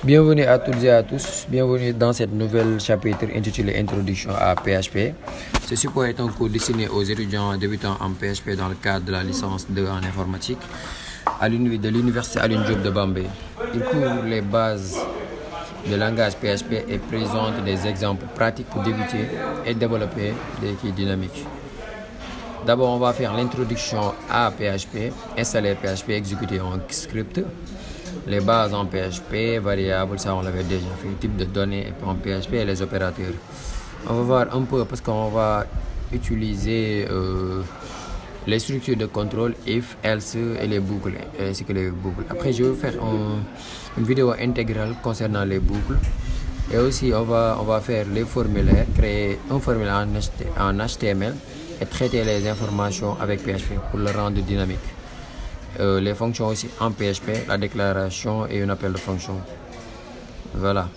Bienvenue à toutes et à tous, bienvenue dans cette nouvelle chapitre intitulé Introduction à PHP. Ce support est un cours destiné aux étudiants débutants en PHP dans le cadre de la licence 2 en informatique de l'université Alioune Diop de Bambey. Il couvre les bases du langage PHP et présente des exemples pratiques pour débuter et développer des kits dynamiques. D'abord, on va faire l'introduction à PHP, installer PHP, exécuter un script, les bases en PHP, variables, ça on l'avait déjà fait, type de données en PHP et les opérateurs. On va voir un peu parce qu'on va utiliser les structures de contrôle if, else et les boucles, ainsi que les boucles. Après, je vais faire une vidéo intégrale concernant les boucles. Et aussi, on va faire les formulaires, créer un formulaire en HTML et traiter les informations avec PHP pour le rendre dynamique. Les fonctions aussi en PHP, la déclaration et un appel de fonction. Voilà.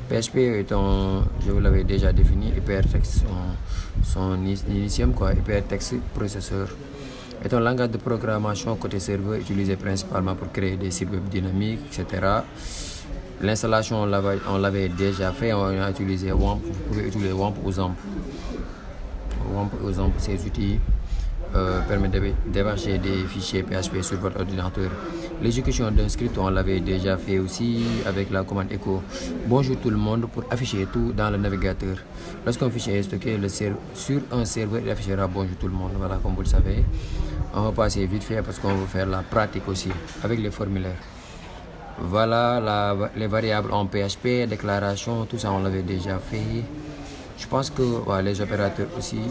PHP est je vous l'avais déjà défini, hypertexte, son initium, hypertexte processeur. Est un langage de programmation côté serveur utilisé principalement pour créer des sites web dynamiques, etc. L'installation, on l'avait déjà fait, on a utilisé WAMP. Vous pouvez utiliser WAMP ou XAMPP. WAMP ou XAMPP, ces outils permettent d'héberger des fichiers PHP sur votre ordinateur. L'exécution d'un script, on l'avait déjà fait aussi avec la commande echo. Bonjour tout le monde pour afficher tout dans le navigateur. Lorsqu'un fichier est stocké sur un serveur, il affichera bonjour tout le monde. Voilà, comme vous le savez. On va passer vite fait parce qu'on veut faire la pratique aussi avec les formulaires. Voilà les variables en PHP, déclaration, tout ça on l'avait déjà fait. Je pense que les opérateurs aussi.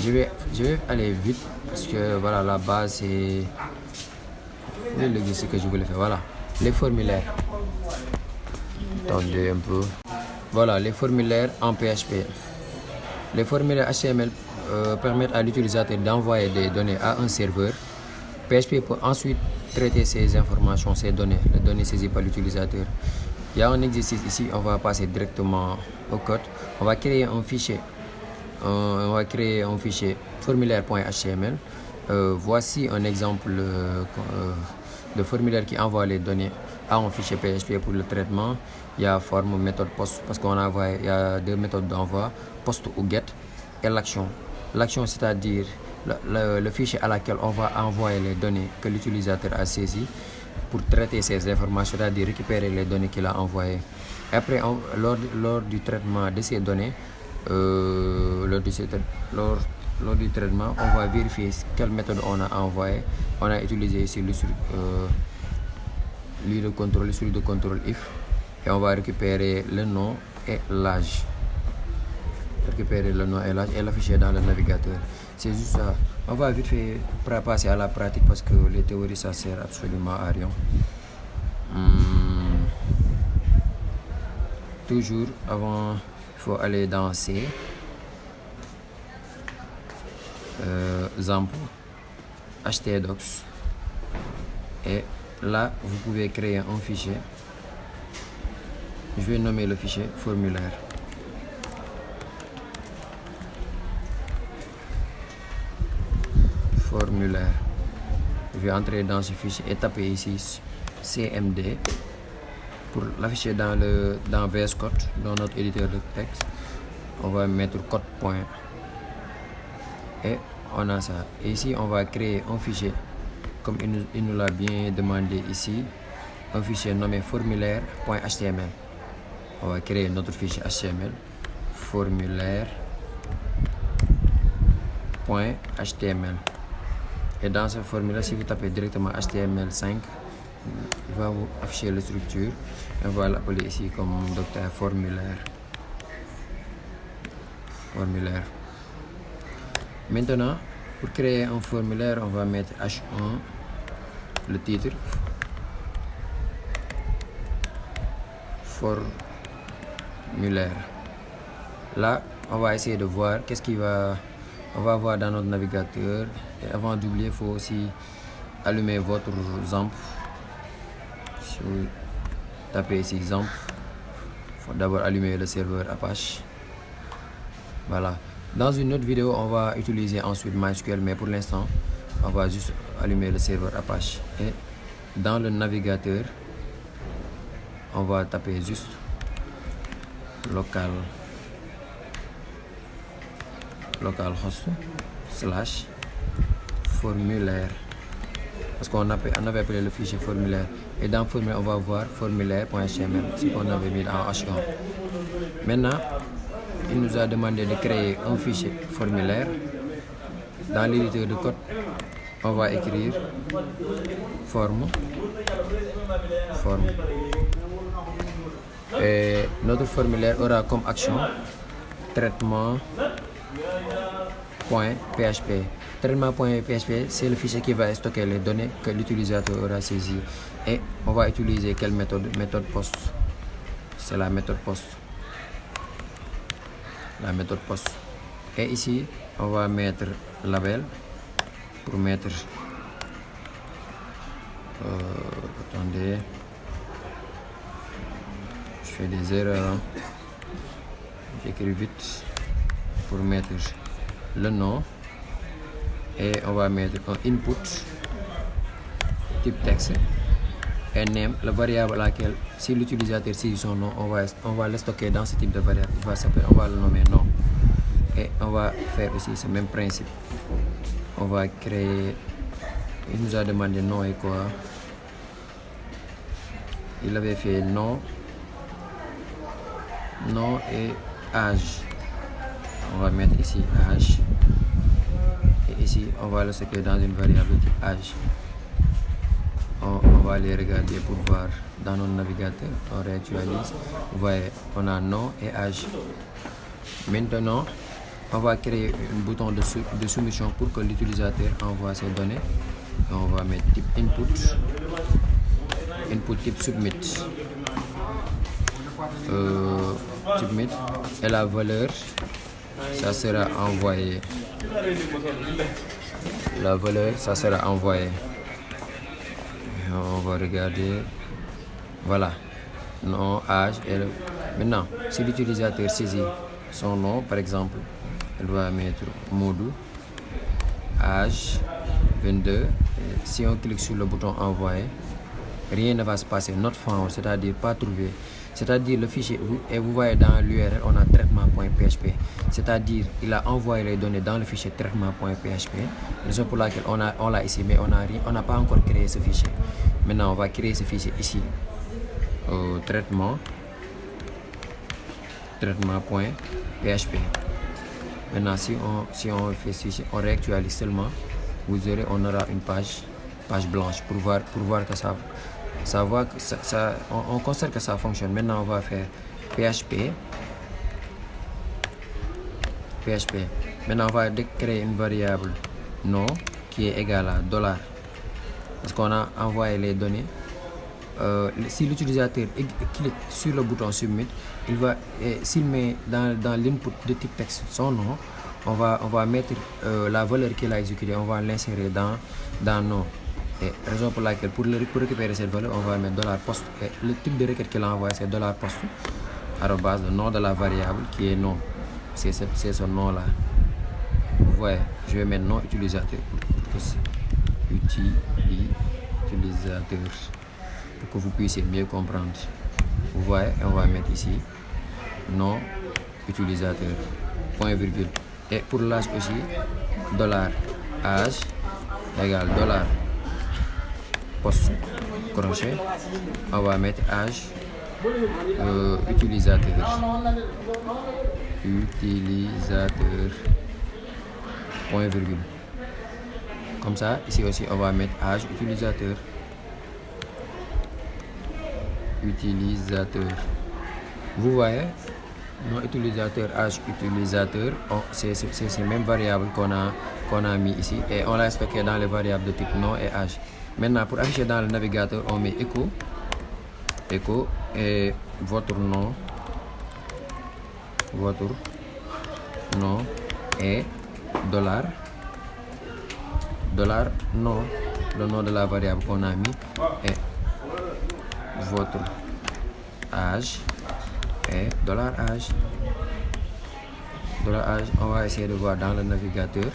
Je vais aller vite parce que voilà, la base c'est ce que je voulais faire. Voilà, les formulaires. Attendez un peu. Voilà, les formulaires en PHP. Les formulaires HTML permettent à l'utilisateur d'envoyer des données à un serveur. PHP peut ensuite traiter ces informations, ces données, les données saisies par l'utilisateur. Il y a un exercice ici, on va passer directement au code. On va créer un fichier. Formulaire.html. Voici un exemple de formulaire qui envoie les données à un fichier PHP pour le traitement. Il y a forme, méthode, post, parce il y a deux méthodes d'envoi, post ou get, et l'action. L'action, c'est-à-dire le fichier à laquelle on va envoyer les données que l'utilisateur a saisies pour traiter ces informations, c'est-à-dire récupérer les données qu'il a envoyées. Et après, lors du traitement de ces données, lors du traitement, on va vérifier quelle méthode on a envoyé. On a utilisé ici le structure de contrôle if, et on va récupérer le nom et l'âge. Et l'afficher dans le navigateur. C'est juste ça. On va vite fait passer à la pratique parce que les théories ça sert absolument à rien. Toujours avant, il faut aller dans C, XAMPP, htdocs, et là vous pouvez créer un fichier. Je vais nommer le fichier formulaire. Je vais entrer dans ce fichier et taper ici cmd pour l'afficher dans VS Code, dans notre éditeur de texte. On va mettre code point et on a ça. Et ici on va créer un fichier comme il nous l'a bien demandé ici, un fichier nommé formulaire.html. On va créer notre fichier HTML formulaire.html. Et dans ce formulaire, si vous tapez directement HTML5, il va vous afficher la structure. Et on va l'appeler ici comme docteur formulaire. Maintenant, pour créer un formulaire, on va mettre H1, le titre, formulaire. Là, on va essayer de voir qu'est-ce on va voir dans notre navigateur. Et avant d'oublier, il faut aussi allumer votre XAMPP. Si vous tapez ici XAMPP, il faut d'abord allumer le serveur Apache. Voilà. Dans une autre vidéo, on va utiliser ensuite MySQL, mais pour l'instant, on va juste allumer le serveur Apache. Et dans le navigateur, on va taper juste localhost / formulaire, parce qu'on avait appelé le fichier formulaire, et dans formulaire on va voir formulaire.html, ce qu'on avait mis en H1. Maintenant il nous a demandé de créer un fichier formulaire. Dans l'éditeur de code on va écrire forme, et notre formulaire aura comme action traitement.php. Traitement.php, c'est le fichier qui va stocker les données que l'utilisateur aura saisies. Et on va utiliser quelle méthode? Méthode post. C'est la méthode post. Et ici, on va mettre label pour mettre. Attendez, je fais des erreurs. J'écris vite pour mettre le nom, et on va mettre un input type texte et name, la variable à laquelle si l'utilisateur saisit son nom, on va le stocker dans ce type de variable. On va le nommer nom, et on va faire aussi ce même principe. On va créer, il nous a demandé nom et quoi, il avait fait nom et âge. On va mettre ici âge, et ici on va le stocker dans une variable de type âge. On va aller regarder pour voir dans notre navigateur. On réactualise, vous voyez, on a nom et âge. Maintenant on va créer un bouton de soumission pour que l'utilisateur envoie ses données. On va mettre type input type submit, et la valeur, ça sera envoyé. On va regarder, voilà, nom, âge. Maintenant si l'utilisateur saisit son nom, par exemple, il va mettre Modou, âge 22. Si on clique sur le bouton envoyer, rien ne va se passer, not found, c'est-à-dire pas trouvé. C'est-à-dire le fichier, et vous voyez dans l'URL on a traitement.php, c'est-à-dire il a envoyé les données dans le fichier traitement.php, raison pour laquelle on l'a ici, mais on n'a pas encore créé ce fichier. Maintenant on va créer ce fichier ici, traitement.php. Maintenant si on fait ce fichier, on réactualise seulement, on aura une page blanche pour voir que on constate que ça fonctionne. Maintenant on va faire PHP. Maintenant on va créer une variable nom qui est égale à $, parce qu'on a envoyé les données. Si l'utilisateur clique sur le bouton submit, s'il met dans l'input de type texte son nom, on va mettre la valeur qu'il a exécutée, on va l'insérer dans nom. Et raison pour laquelle pour récupérer cette valeur, on va mettre $post, et le type de requête qu'il a envoyé c'est $post arrobase le nom de la variable qui est nom, c'est ce nom là. Vous voyez, je vais mettre nom utilisateur pour que vous puissiez mieux comprendre. Vous voyez, on va mettre ici nom utilisateur, point virgule, et pour l'âge aussi $âge égale $post crochet, on va mettre âge utilisateur, point virgule. Comme ça, ici aussi on va mettre âge utilisateur. Vous voyez, nom utilisateur, âge utilisateur, c'est ces mêmes variables qu'on a mis ici, et on l'a stocké dans les variables de type nom et âge. Maintenant pour afficher dans le navigateur, on met echo et votre nom et $nom, le nom de la variable qu'on a mis, et votre âge et $âge. On va essayer de voir dans le navigateur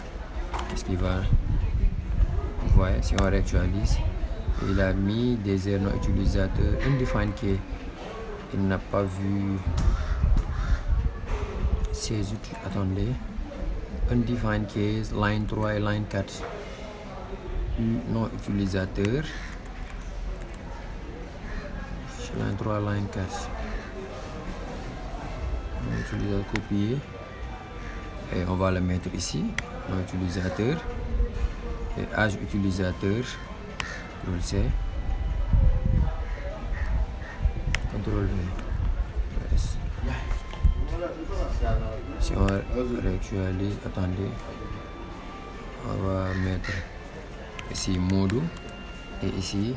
qu'est-ce qu'il va. Vous voyez, si on réactualise, il a mis des erreurs non utilisateurs, undefined key. il n'a pas vu ces outils. Attendez. Undefined case, line 3 et line 4. Non utilisateur. Line 3, line 4. Non utilisateur copier. Et on va le mettre ici. Non utilisateur. Et âge utilisateur. CTRL C. CTRL V. S. Si on réactualise, attendez, on va mettre ici Modou et ici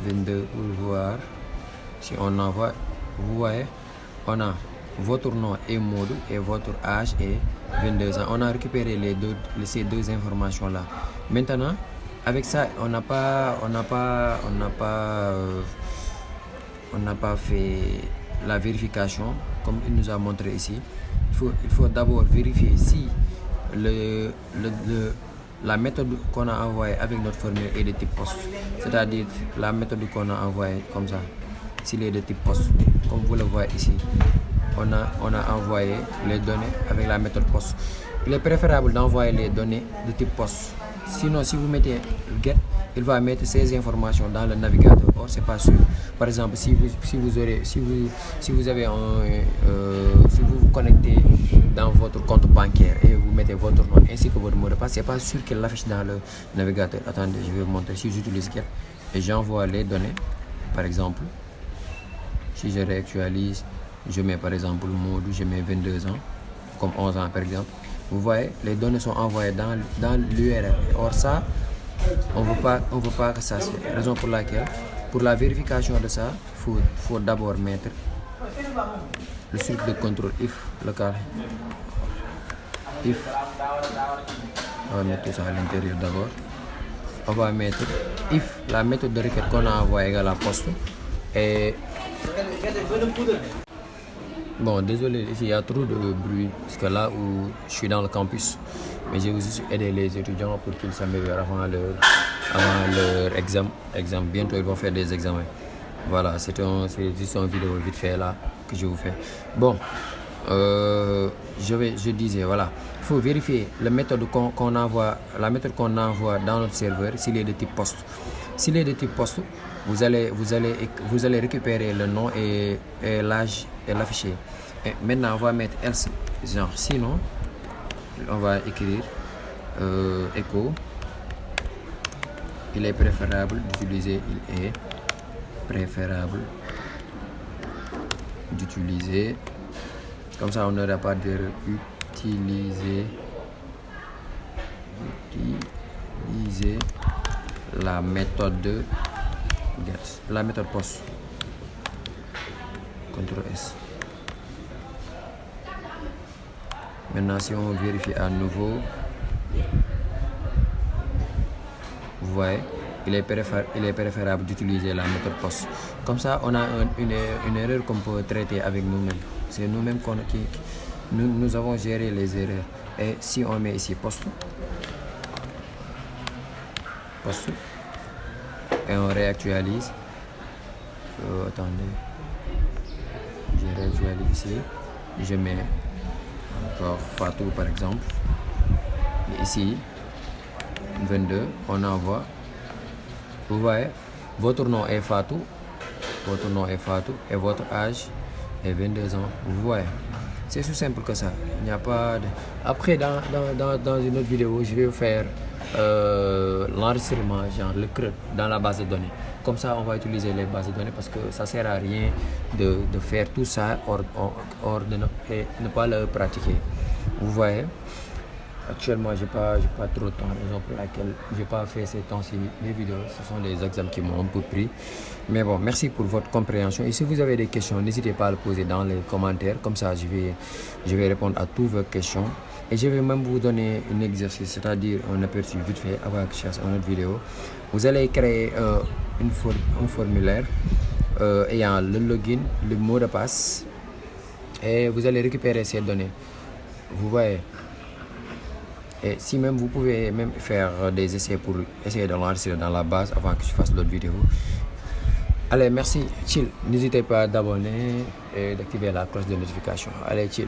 22 pour voir. Si on envoie, vous voyez, on a votre nom est Modou et votre âge est 22 ans. On a récupéré ces deux informations là. Maintenant, avec ça, on n'a pas fait la vérification comme il nous a montré ici. Il faut d'abord vérifier si la méthode qu'on a envoyée avec notre formulaire est de type POST. C'est-à-dire la méthode qu'on a envoyée comme ça, s'il est de type POST. Comme vous le voyez ici, on a envoyé les données avec la méthode POST. Il est préférable d'envoyer les données de type POST. Sinon, si vous mettez GET, il va mettre ces informations dans le navigateur. Or, c'est pas sûr. Par exemple, si vous vous connectez dans votre compte bancaire et vous mettez votre nom ainsi que votre mot de passe, c'est pas sûr qu'il l'affiche dans le navigateur. Attendez, je vais vous montrer. Si j'utilise GET et j'envoie les données, par exemple, si je réactualise, je mets par exemple Modou, je mets 22 ans, comme 11 ans par exemple. Vous voyez, les données sont envoyées dans l'URL. Or ça, on veut pas que ça se fait. Raison pour laquelle, pour la vérification de ça, il faut d'abord mettre le circuit de contrôle if local. If, on va mettre tout ça à l'intérieur d'abord. On va mettre if la méthode de requête qu'on a envoyée égale à poste. Et bon, désolé, ici il y a trop de bruit parce que là où je suis dans le campus, mais j'ai aussi aidé les étudiants pour qu'ils s'améliorent avant leur examen. Bientôt ils vont faire des examens. Voilà, c'est juste une vidéo vite fait là que je vous fais. Bon, je disais, voilà, il faut vérifier la méthode qu'on envoie dans notre serveur s'il est de type POST. S'il est de type POST, vous allez récupérer le nom et l'âge et l'afficher. Et maintenant, on va mettre else, genre sinon, on va écrire echo. Il est préférable d'utiliser, comme ça on n'aura pas d'erreur, utiliser la méthode GET, la méthode POST. CTRL S. Maintenant, si on vérifie à nouveau, vous voyez, il est préférable d'utiliser la méthode POST. Comme ça, on a une erreur qu'on peut traiter avec nous-mêmes. C'est nous-mêmes nous avons géré les erreurs. Et si on met ici POST, et on réactualise, attendez, je réactualise ici, je mets encore Fatou par exemple, et ici 22, on envoie. Vous voyez, votre nom est Fatou et votre âge est 22 ans. Vous voyez, c'est aussi simple que ça. Il n'y a pas de... Après, dans une autre vidéo, je vais faire l'enregistrement, genre le CRUD dans la base de données. Comme ça, on va utiliser les bases de données parce que ça sert à rien de faire tout ça hors de ne pas le pratiquer. Vous voyez, actuellement, j'ai pas trop de temps, raison pour laquelle j'ai pas fait ces temps-ci mes vidéos. Ce sont des examens qui m'ont un peu pris. Mais bon, merci pour votre compréhension. Et si vous avez des questions, n'hésitez pas à le poser dans les commentaires. Comme ça, je vais répondre à toutes vos questions. Et je vais même vous donner un exercice, c'est-à-dire un aperçu vite fait avant que je fasse une autre vidéo. Vous allez créer un formulaire ayant le login, le mot de passe, et vous allez récupérer ces données. Vous voyez. Et si même vous pouvez même faire des essais pour essayer de l'enregistrer dans la base avant que je fasse d'autres vidéos. Allez, merci, chill. N'hésitez pas d'abonner et d'activer la cloche de notification. Allez, chill.